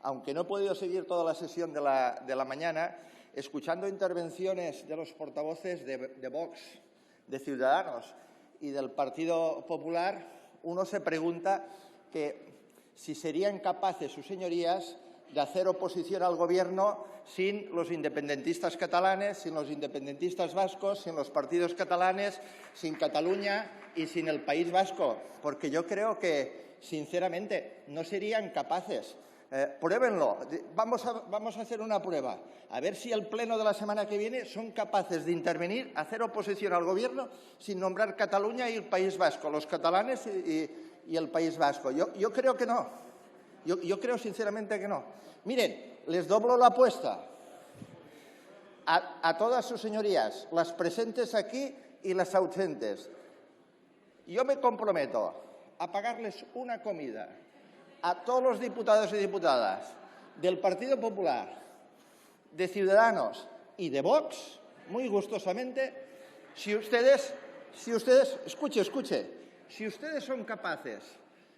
aunque no he podido seguir toda la sesión de la mañana, escuchando intervenciones de los portavoces de Vox, de Ciudadanos y del Partido Popular, uno se pregunta que si serían capaces sus señorías de hacer oposición al Gobierno sin los independentistas catalanes, sin los independentistas vascos, sin los partidos catalanes, sin Cataluña y sin el País Vasco, porque yo creo que, sinceramente, no serían capaces. Pruébenlo. Vamos a hacer una prueba. A ver si el Pleno de la semana que viene son capaces de intervenir, hacer oposición al Gobierno sin nombrar Cataluña y el País Vasco, los catalanes y el País Vasco. Yo creo que no. Yo creo sinceramente que no. Miren, les doblo la apuesta a todas sus señorías, las presentes aquí y las ausentes. Yo me comprometo a pagarles una comida a todos los diputados y diputadas del Partido Popular, de Ciudadanos y de Vox, muy gustosamente, si ustedes, escuche, si ustedes son capaces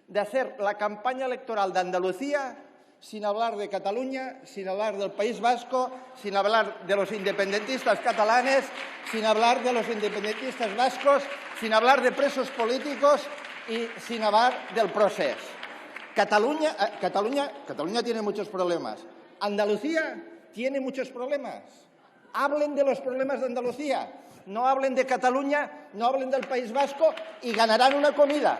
de hacer la campaña electoral de Andalucía sin hablar de Cataluña, sin hablar del País Vasco, sin hablar de los independentistas catalanes, sin hablar de los independentistas vascos, sin hablar de presos políticos y sin hablar del procés. Cataluña tiene muchos problemas. Andalucía tiene muchos problemas. Hablen de los problemas de Andalucía. No hablen de Cataluña, no hablen del País Vasco y ganarán una comida.